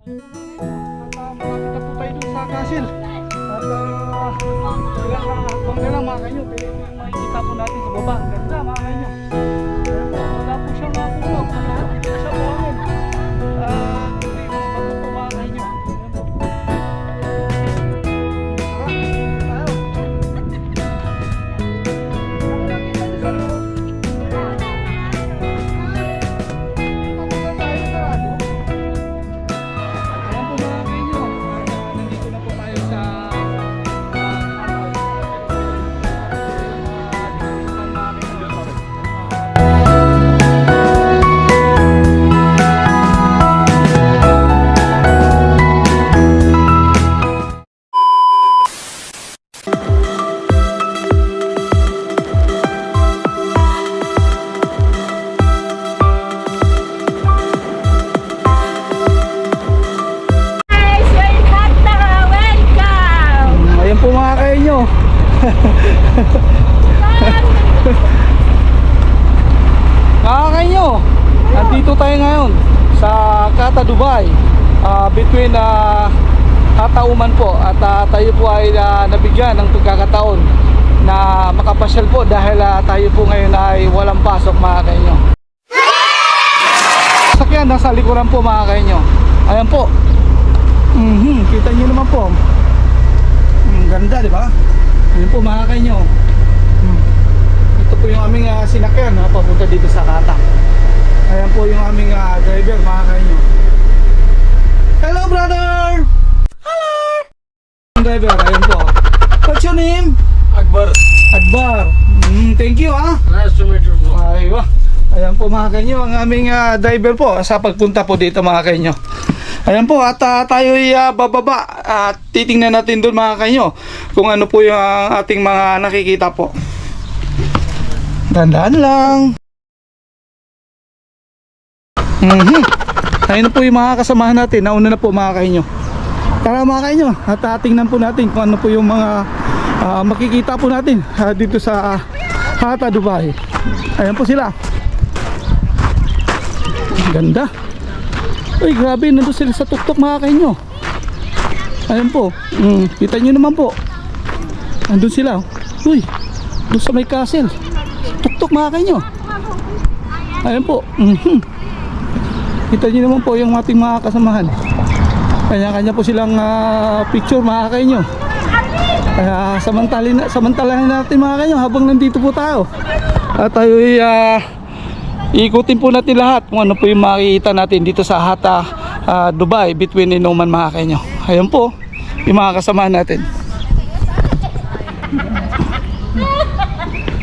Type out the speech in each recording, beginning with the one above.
Malapit na po tayo dun sa castle. At ilang hakbang na lang mga kanyo. Pero ito yung makikita po natin sa baba. Ang ganda mga kanyo. Wala po siyang puno. Hindi na siya buhangin. Kundi mga bato po mga kanyo. Kakakainyo, nandito tayo ngayon sa Kata Dubai, between Hatauman po. At tayo po ay nabigyan ng pagkakataon na makapasyal po dahil tayo po ngayon ay walang pasok mga kainyo. Sakyan nasa likuran po mga kainyo. Ayan po. Kita nyo naman po. Ganda, di ba? Ayan po mga kainyo. Ito po yung aming sinakyan papunta dito sa Kata. Ayan po yung aming driver mga kainyo. Hello brother! Hello! Driver, ayan po. What's your name? Akbar. Akbar. Thank you Nice to meet you. Aywa. Ayan po mga kainyo, ang aming driver po sa pagpunta po dito mga kainyo. Ayan po, at tayo ay bababa at titingnan natin doon mga kainyo kung ano po yung ating mga nakikita po. Dandaan lang. Ayun na po yung mga kasamahan natin. Nauna na po mga kainyo. Tara mga kainyo, at tingnan po natin kung ano po yung mga makikita po natin dito sa Kata Dubai. Ayan po sila. Ganda. Uy, grabe, nandun sila sa tuktok mga kainyo. Ayan po. Kita nyo naman po. Nandun sila. Uy, doon sa may castle. Tuktok mga kainyo. Ayan po. Kita nyo naman po yung ating mga kasamahan. Kanya-kanya po silang picture mga kainyo. Kaya samantalahin natin mga kainyo habang nandito po tayo. At tayo ay ikutin po natin lahat kung ano po yung makikita natin dito sa Hata Dubai, between Inuman mga kainyo. Ayan po yung mga kasamahan natin.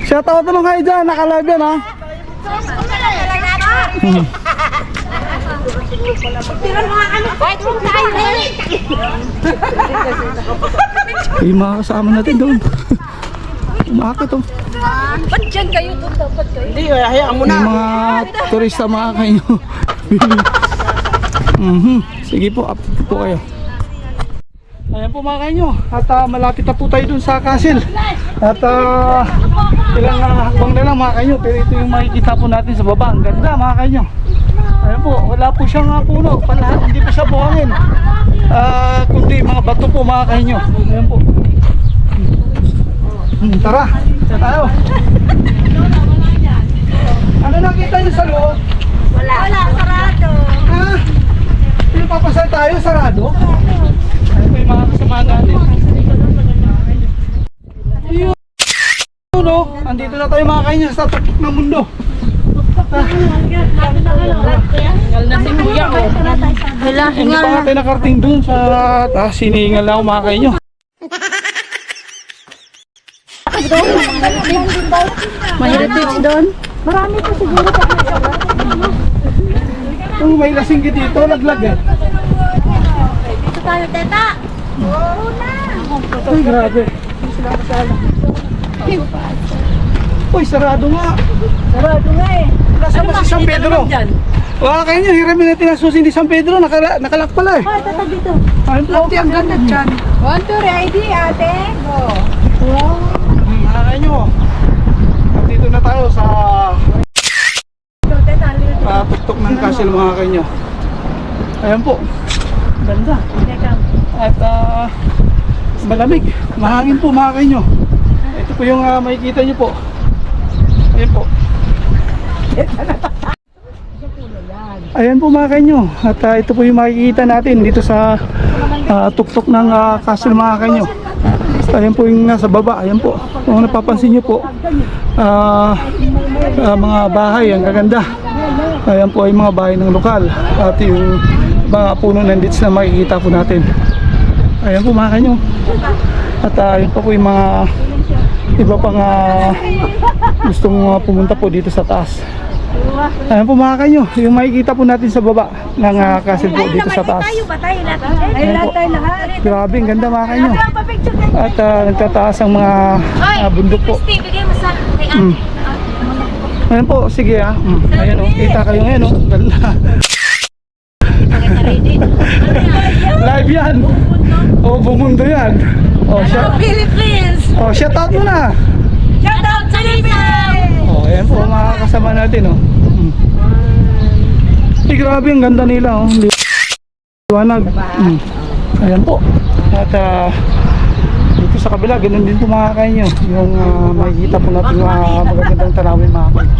Shoutout naman kayo dyan, naka-live yan yung mga kasama natin doon. Umakit Ba't dyan kayo? Doon dapat kayo. Hindi, hayaan mo na. yung mga turista mga kayo. Sige po, up po kayo. Ayan po mga kainyo, at malapit na po tayo dun sa castle. At ilang hakbang na lang mga kainyo, pero ito yung makikita po natin sa baba. Ang ganda mga kainyo. Ayan po, wala po siyang puno, palahat, hindi po siya buhangin. Kundi mga bato po mga kainyo. Ayan po. Tara, siya tayo. Ano nakita niyo sa loob? Wala, sarado. Pinapapasal tayo, sarado? Ayun po yung mga kasama natin. Yun, no? Andito na tayo mga kainyo sa tuktok ng mundo. Hingal na si Kuya, oh. Hindi pa nga tayo nakarating dun sa siningal na ako mga kainyo. May heritage doon? Marami pa siguro pa. May lasing ka dito, laglag eh. Dito tayo, teta. Oo na. Uy, grabe. Uy, sarado nga. Sarado nga eh. Nasa ba si San Pedro? Wala kayo nyo, hiramin natin ang susi ni San Pedro. Nakalak pala eh. Ay, teta dito. Ayun po. Ang ganda dyan. 1, 2, ready, ate. Go. Wow. Mga kayo nyo. Nandito na tayo sa Ito, teta. tuktok ng castle mga kayo nyo. Ayan po. Ganda. At malamig. Mahangin po mga kainyo. Ito po yung makikita nyo po. Ayan po. Ayan po mga kainyo. At ito po yung makikita natin dito sa tuktok ng castle mga kainyo. Ayan po yung nasa baba. Ayan po. Kung napapansin nyo po, mga bahay ang gaganda. Ayan po ay mga bahay ng lokal. At yung mga puno nandito na makikita po natin. Ayan po mga kainyo. At yun pa po yung mga iba pang gustong pumunta po dito sa taas. Ayan po mga kainyo, yung makikita po natin sa baba ng castle po dito sa taas. Ayan po. Grabe, ang ganda mga kainyo. At nagtataas ang mga bundok po. Ayan po, sige Ayan o, kita kayo ngayon o. Ganda. Live yan. O, bumundo yan. O, Philippines! shout out mo na. Shout out Philippines! O, ayan po mga kasama natin o. Grabe, ang ganda nila o. Liwanag. Ayan po. At dito sa kabila, ganun din po mga kainyo. Yung makikita po natin mga magagandang tanawin mga kainyo.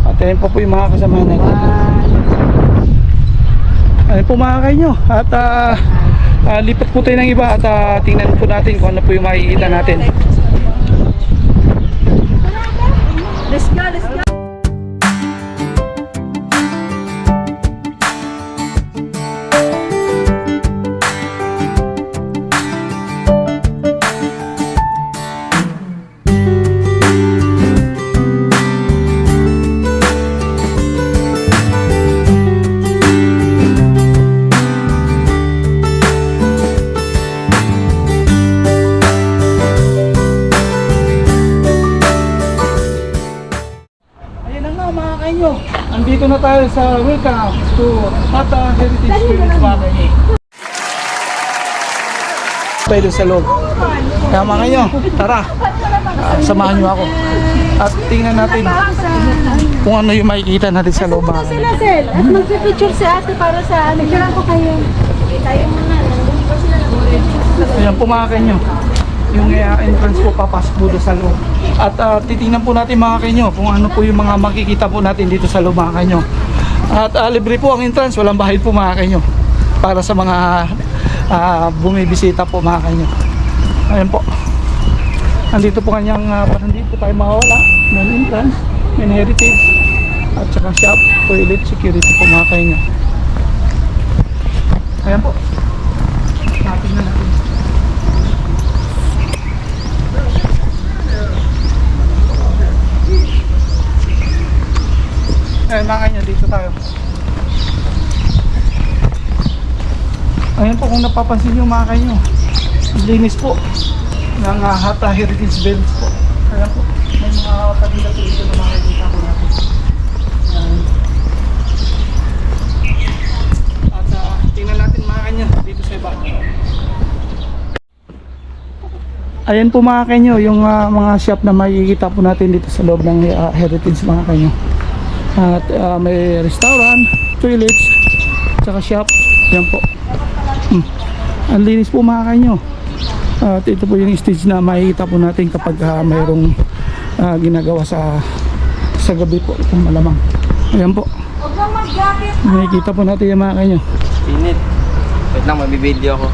At ayan po yung mga kasama natin. Ayan po mga kainyo. At lipat po tayo ng iba at tingnan po natin kung ano po yung makikita natin. Let's go, let's go! Andito na tayo sa welcome to Hata Heritage Village Bakay. Tayo sa loob. Kaya mga kayo, tara, samahan nyo ako. At tingnan natin kung ano yung makikita natin sa loob. Sila, Sel. At magpipicture si ate para sa ano. Picturean ko kayo. Tayo muna. Ayan po mga kanyo. Yung entrance po papasok po doon sa loob. At titingnan po natin mga kanyo kung ano po yung mga makikita po natin dito sa loob mga kanyo. At libre po ang entrance, walang bahid po mga kanyo. Para sa mga bumibisita po mga kanyo. Ayan po. Andito po kanyang hindi po tayo mawala. Main entrance, main heritage, at saka shop, toilet, security po mga kanyo. Ayan po. Natin na natin. Ayan mga kanya, dito tayo. Ayan po kung napapansin nyo mga kanyo, linis po ng Hata Heritage Village po. Ayan po, may mga kanila po dito na makikita po natin. At tingnan natin mga kanyo dito sa iba. Ayan po mga kanyo, yung mga shop na makikita po natin dito sa loob ng Heritage mga kanyo. At may restaurant, toilets, tsaka shop. Yan po. Ang linis po mga kanyo. At ito po yung stage na makikita po natin kapag mayroong ginagawa sa gabi po. Itong malamang. Ayan po. Makikita po natin yung mga kanyo. Init. Wait lang, mabibideo ako.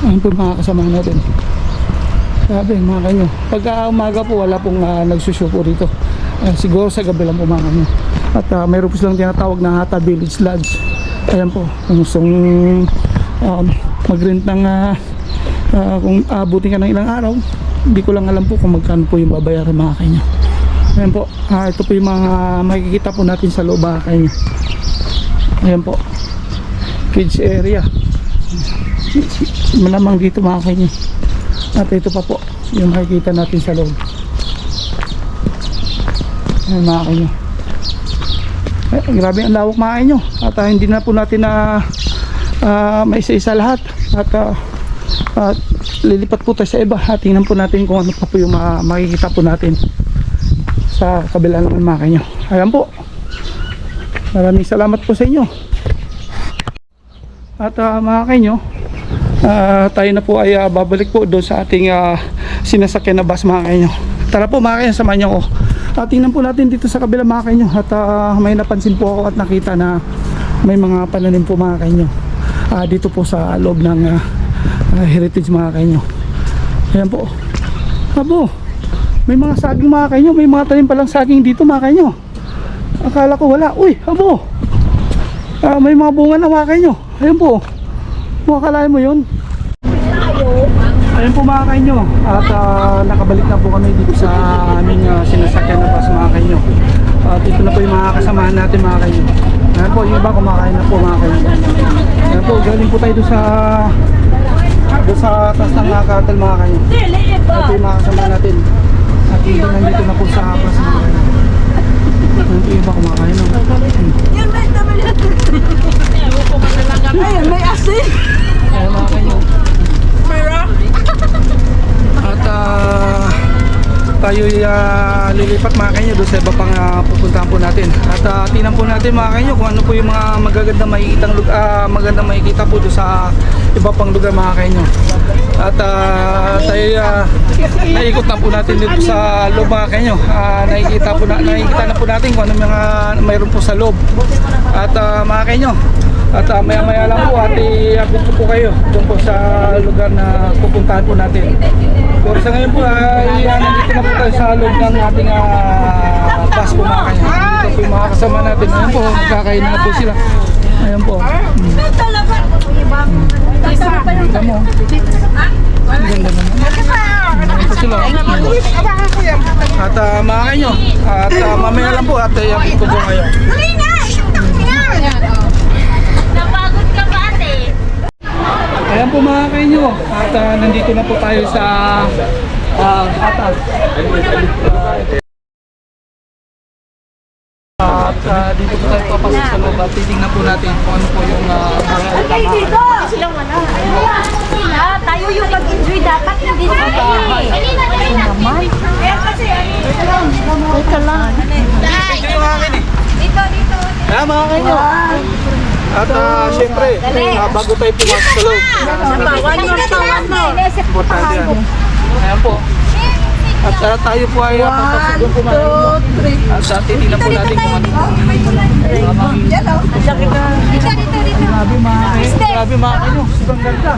Ayan po mga kasama natin. Sabi mga kanyo. Pagka umaga po wala pong nagsushow po rito. Siguro sa gabi lang po mga kanyo. At mayroon po silang tinatawag na Hata Village Lodge. Ayan po. Kung gustong mag-rent ng kung abutin ka ng ilang araw, hindi ko lang alam po kung magkano po yung babayaran mga kanyo. Ayan po. Ito po yung mga makikita po natin sa loob mga kanyo. Ayan po. Kids area. Malamang dito mga kanyo. At ito pa po yung makikita natin sa loob. Ayan mga kanyo. Grabe ang lawak mga kanyo. At hindi na po natin na maisa-isa lahat. At lilipat po tayo sa iba. At tingnan po natin kung ano pa po yung makikita po natin sa kabila naman mga kanyo. Ayan po. Maraming salamat po sa inyo. At mga kainyo, tayo na po ay babalik po doon sa ating sinasakyan na bus mga kainyo. Tara po mga kainyo, samahan niyo ako. Tingnan po natin dito sa kabila mga kainyo. At may napansin po ako at nakita na may mga pananim po mga kainyo. Dito po sa loob ng heritage mga kainyo. Ayan po. Abo, may mga saging mga kainyo. May mga tanim palang saging dito mga kainyo. Akala ko wala. Uy, abo. May mga bunga na mga kainyo. Ayan po. Makakalain mo yun. Ayan po mga kainyo. At nakabalik na po kami dito sa aming sinasakyan na bus mga kainyo. At ito na po yung mga kasamahan natin mga kainyo. Ayan po, yung iba kumakain na po mga kainyo. Ayan po, galing po tayo doon sa taas ng cartel mga kainyo. Ito yung mga kasamahan natin. At ito nandito na po sa bus mga kainyo. Ayan po yung iba kumakain na. Yan, may tama yan. Ayun, may asin. Ayan mga kainyo. At tayo lilipat mga kainyo doon sa iba pang pupuntahan po natin. At tingnan po natin mga kainyo kung ano po yung mga magandang makikita po doon sa iba pang lugar mga kainyo. At tayo naikot na po natin dito sa loob mga kainyo. Nakikita na po natin kung ano mga mayroon po sa loob. At mga kainyo, at maya lang po at i-update ko po kayo doon po sa lugar na pupuntahan po natin. Pero sa ngayon po ay nandito na po tayo sa loob ng ating bus po mga kainyo. Dito po yung mga kasama natin. Ayan po, magkakain na po sila. Ayan po. Ganda mo. Ang ganda naman. Ayan po sila. At mga kainyo, at mamaya lang po at i-update ko po kayo. Napagod ka ba ate? Ayan po mga kainyo, at nandito na po tayo sa atas. At dito po tayo papasok sa loob at titignan po natin kung ano po yung Sila wala. Tayo yung mag-enjoy dapat, hindi sila naman. Ito lang. Dito. Ayan mga kainyo. At syempre, bago tayo pumasok sa loob, importante yan. Ayan po. At tayo po ay papasok doon po mga kainyo. At titignan po natin kung ano po. Grabe mga kainyo. Grabe mga kainyo. Sobrang ganda.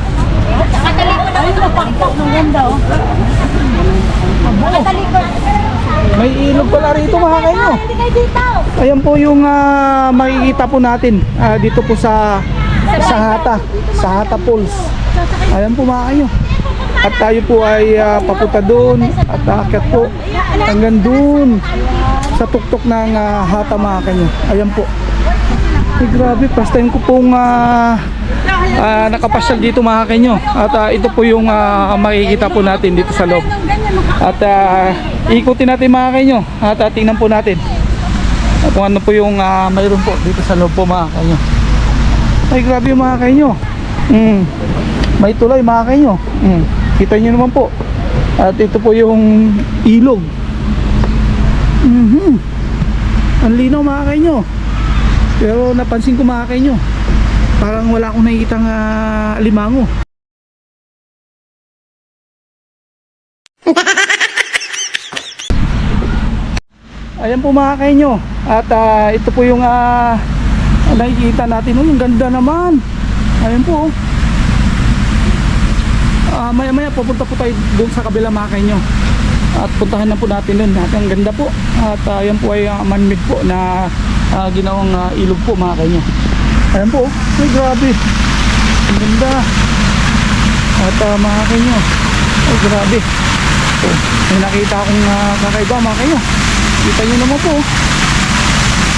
May ilog pala rito mga kainyo. Ayan po yung makikita po natin dito po sa Hata Falls. Ayan po mga kainyo. At tayo po ay papunta doon at aakyat po hanggang doon sa tuktok ng Hata mga kainyo. Ayan po. Ay, grabe, first time ko pong nakapasyal dito mga kainyo. At ito po yung makikita po natin dito sa loob. At ikutin natin mga kainyo at tingnan po natin kung ano po yung mayroon po dito sa loob po mga kainyo. Ay grabe yung mga kainyo. May tulay mga kainyo. Kita nyo naman po. At ito po yung ilog. Ang linaw mga kainyo. Pero napansin ko mga kainyo, parang wala akong nakikitang alimango. Ayan po mga kainyo. At ito po yung nakikita natin. Yung ganda naman. Ayan po. Maya pupunta po tayo doon sa kabila mga kainyo. At puntahan na po natin doon. At ang ganda po. At ayan po ay man-made po na ginawang ilog po mga kainyo. Ayan po. Ay grabe. Ang ganda. At mga kainyo, ay grabe. May nakita akong kakaiba mga kainyo. Kita nyo naman po.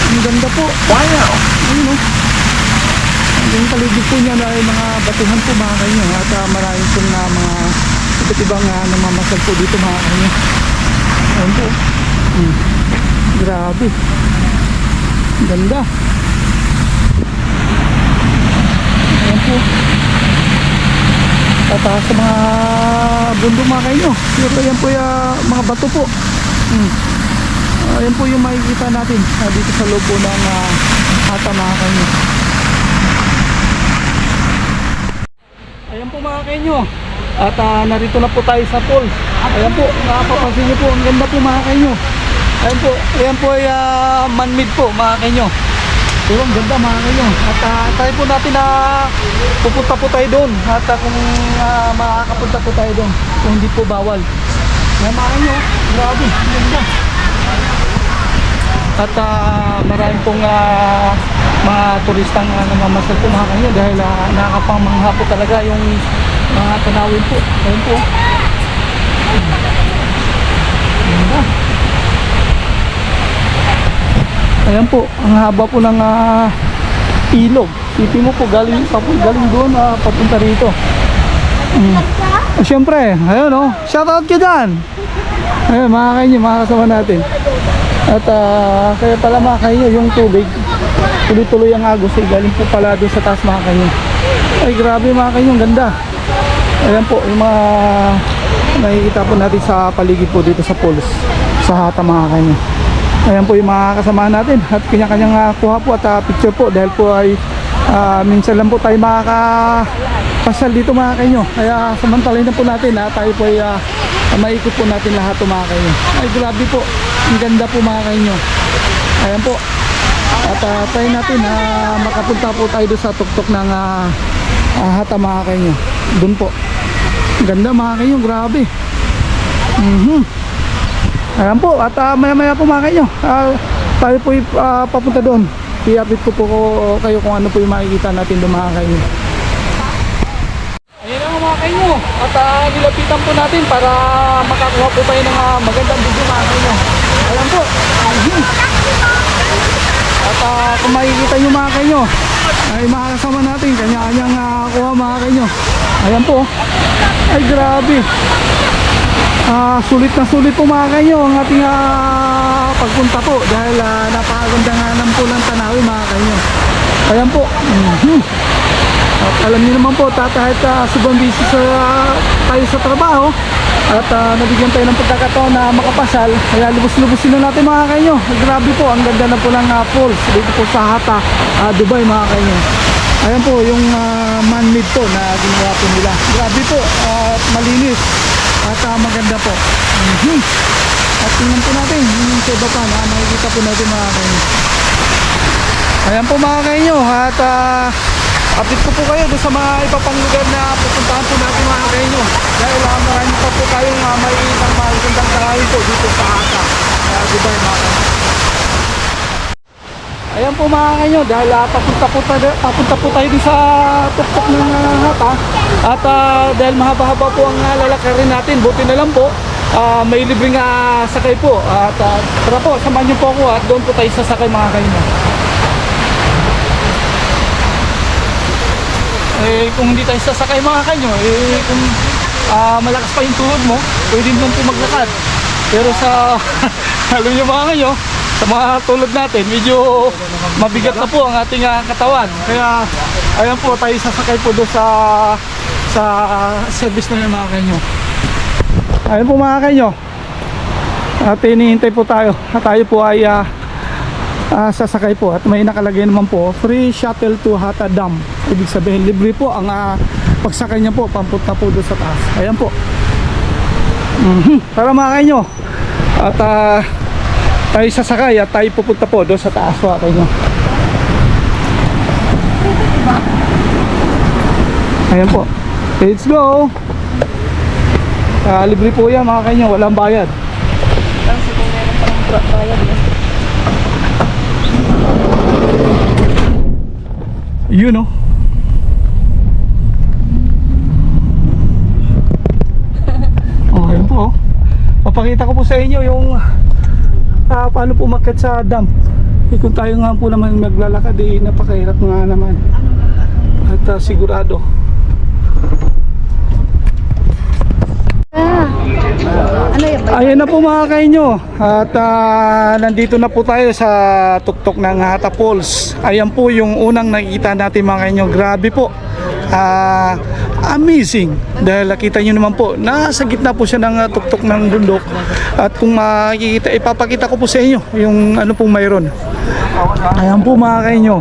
Ang ganda po. Wow! Ayun o. Ang paligid po niya ay mga batuhan po mga kainyo. At maraming po na mga iba't ibang namamasal po dito mga kainyo. Ayun po. Grabe. Ang ganda. Ayan po. Tataas sa mga bundok mga kainyo. Pero ayan po yung mga bato po. Ayan po yung makikita natin dito sa loob po ng Hata mga kainyo. Ayan po mga kainyo. At narito na po tayo sa falls. Ayan po, napapansin nyo po, ang ganda po mga kainyo. Ayan po ay man-made po mga kainyo. Pero ang ganda mga kainyo. At tayo po natin na pupunta po tayo doon. At kung makakapunta po tayo doon, kung hindi po bawal. Ayan mga kainyo, grabe, ang ganda. At marami pong mga turistang namamasal po mga kainyo dahil nakakapamangha po talaga yung mga tanawin po. Ayan po. Ganda. Ayan po, ang haba po ng ilog. Isipin mo po, galing doon, papunta rito. Siyempre, ayun o, shoutout ka dyan. Ayun, mga kainyo, mga kasama natin. At kaya pala mga kainyo, yung tubig, tuloy-tuloy ang agos, galing po pala doon sa taas mga kainyo. Ay grabe mga kainyo, ang ganda. Ayan po, yung mga nakikita po natin sa paligid po dito sa falls, sa hata mga kainyo. Ayan po yung mga kasama natin at kanya-kanyang kuha po at picture po dahil po ay minsan lang po tayo makakapasal dito mga kainyo. Kaya samantalay na po natin tayo po ay maikot po natin lahat po mga kainyo. Ay grabe po, ang ganda po mga kainyo. Ayan po. At try natin makapunta po tayo doon sa tuktok ng hata mga kainyo. Doon po. Ganda mga kainyo, grabe. Ayan po, at maya-maya po mga kainyo, tayo po papunta doon. I-update ko po kayo kung ano po yung makikita natin doon mga kainyo. Ayan na mga kainyo, at nilapitan po natin para makakuha po tayo ng magandang video mga kainyo. Ayan po. At kung makikita nyo mga kainyo, ay makakasama natin kanya-kanyang kuha mga kainyo. Ayan po. Ay grabe. Sulit na sulit po mga kainyo ang ating pagpunta po dahil napakaganda nga ng pulang tanawin mga kainyo. Ayan po. At alam niyo naman po, kahit sobrang busy tayo sa trabaho at nabigyan tayo ng pagkakataon na makapasal, kaya lubos-lubosin na natin mga kainyo. Grabe po, ang ganda na po ng falls dito po sa Hata, Dubai mga kainyo. Ayan po yung man-made po na ginawa po nila. Grabe po, at malinis at maganda po. At tingnan po natin yung sa iba pa na makikita po natin mga kainyo. Ayan po mga kainyo, at update ko po kayo doon sa mga iba pang lugar na pupuntahan po natin mga kainyo. Dahil marami pa po kayong makikita ng magandang tanawin po dito sa Hata, Dubai mga kainyo. Ayan po mga kainyo, dahil papunta po tayo din sa tuktok ng Hata. At dahil mahaba-haba po ang lalakarin natin, buti na lang po may libreng sakay po. At tara po, samahan niyo po ako at doon po tayo sasakay mga kainyo. Kung hindi tayo sasakay mga kainyo, kung malakas pa yung tuhod mo, pwede mo po maglakad. Pero sa alam niyo mga kainyo, sa mga tulad natin, medyo mabigat na po ang ating katawan. Kaya ayan po, tayo sasakay po doon sa service na yun mga kainyo. Ayan po mga kainyo, at hinihintay po tayo at tayo po ay sasakay po at may nakalagay naman po, free shuttle to Hata Dam. Ibig sabihin libre po ang pagsakay niya po papunta po doon sa taas. Ayan po. Para mga kainyo, at tayo sasakay at tayo pupunta po doon sa taas mga kainyo. Ayan po, let's go. Libre po yan mga kainyo, walang bayad. Yun o. Oh, ayun po. Papakita ko po sa inyo yung paano po umakyat sa dam. Kung tayo nga po naman maglalakad, napakahirap nga naman. At sigurado. Ayan na po mga kainyo. At nandito na po tayo sa tuktok ng Hata Falls. Ayan po yung unang nakikita natin mga kainyo. Grabe po. Amazing. Dahil nakita nyo naman po, nasa gitna po siya ng tuktok ng bundok. At kung makikita, ipapakita ko po sa inyo yung ano pong mayroon. Ayan po mga kainyo.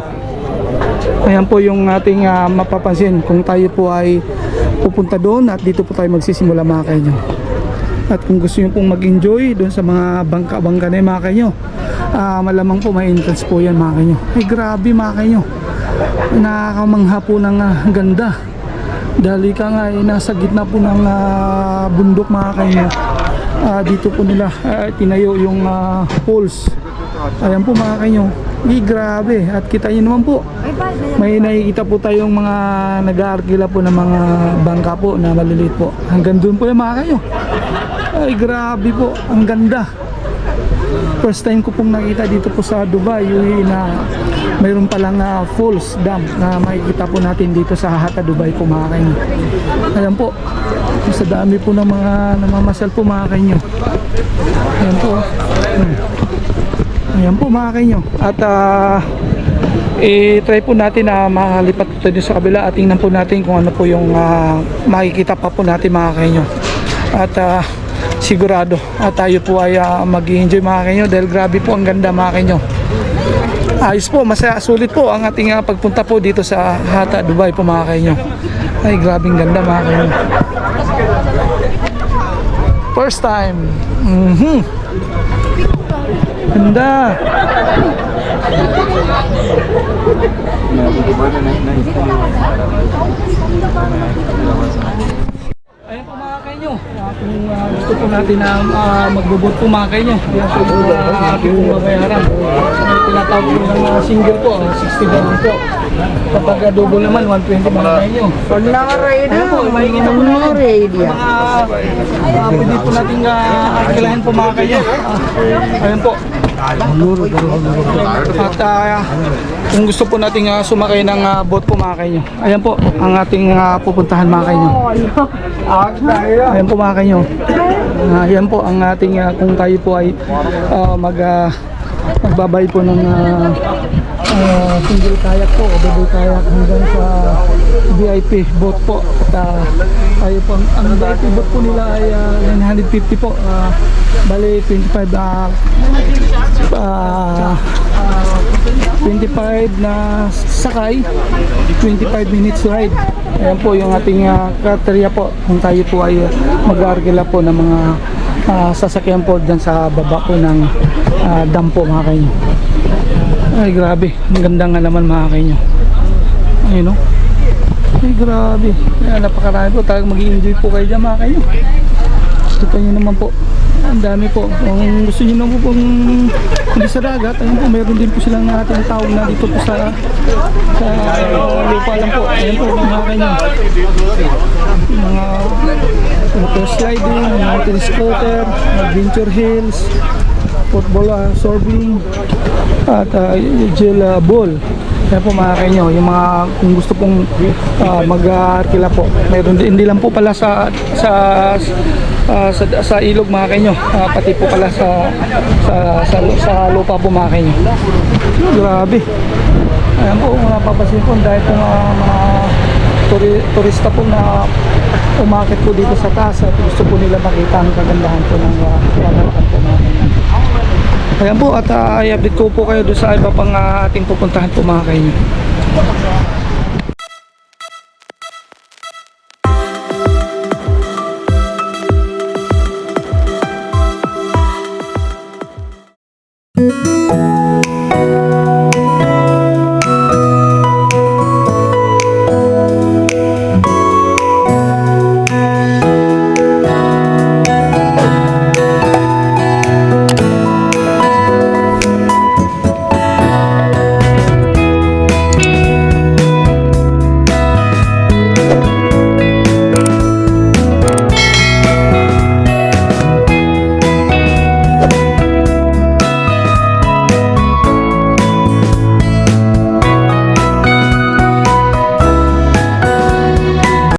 Ayan po yung ating mapapansin kung tayo po ay pupunta doon at dito po tayo magsisimula mga kainyo. At kung gusto nyo pong mag-enjoy doon sa mga bangka-bangka na yung mga kainyo, malamang po may entrance po yan mga kainyo. Ay grabe mga kainyo, nakakamangha po ng ganda. Dahil ka nga ay nasa gitna po ng bundok mga kainyo. Dito po nila tinayo yung poles. Ayan po mga kainyo, grabe. At kita nyo naman po, may nakikita po tayong mga nag-aarkila po ng mga bangka po na maliliit po. Hanggang doon po yung mga kainyo. Ay grabe po, ang ganda. First time ko pong nakita dito po sa Dubai yung na mayroon palang falls dam na makikita po natin dito sa Hatta Dubai po mga kainyo. Ayan po, sa dami po ng mga namamasal po mga kainyo. Ayan po. Ayan po mga kainyo. At i-try po natin na makalipat po tayo sa kabila at tingnan po natin kung ano po yung makikita pa po natin mga kainyo. At sigurado tayo po ay mag-enjoy mga kainyo dahil grabe po ang ganda mga kainyo. Ayos po, masaya, sulit po ang ating pagpunta po dito sa Hatta Dubai po mga kainyo. Ay grabing ganda mga kainyo. First time. Ganda. Ayan po mga kainyo, kung gusto po natin na magbubot po mga kainyo, ayan po yung ating mabayaran. Tinatawag po ng single po, $60 po. Kapag double naman, $120 mga kainyo. Pag naka-ready Ayan po, makikita po natin mga pwede po natin arkilahin po mga kainyo. Ayan po. At kung gusto po nating sumakay ng boat po mga kainyo, ayan po ang ating pupuntahan mga kainyo. Ayan po mga kainyo. Ayan po ang ating kung tayo po ay magbabay po ng single kayak po o double kayak hanggang sa VIP boat po. At tayo po, ang VIP boat po nila ay 950 po. Bali 25 na sakay, 25 minutes ride. Ayan po yung ating criteria po kung tayo po ay mag-aarkila po ng mga sasakyan po dyan sa baba po ng dam po mga kainyo. Ay grabe, ang ganda nga naman mga kainyo. Ayun o. Ay grabe, ay, napakarami po, talagang mag-i-enjoy po kayo dyan mga kainyo. Kita nyo naman po, ang dami po. Kung gusto nyo naman pong hindi sa dagat, ayun po, mayroon din po silang ating tawag na dito po sa lupa lang po. Ayun po mga kainyo, mga water sliding, mountain scooter, adventure hills, football sorbing, at gel ball. Kaya po mga kainyo, yung mga kung gusto pong mag-arkila po, mayroon din, hindi lang po pala sa ilog mga kainyo, pati po pala sa lupa po mga kainyo. Grabe. Ayan po, mapapasin po dahil po mga turista po na umakit po dito sa taas at gusto po nila makita ang kagandahan po ng pamalakan po mga kainyo. Ayan po, at i-update ko po kayo doon sa iba pang ating pupuntahan po mga kainyo.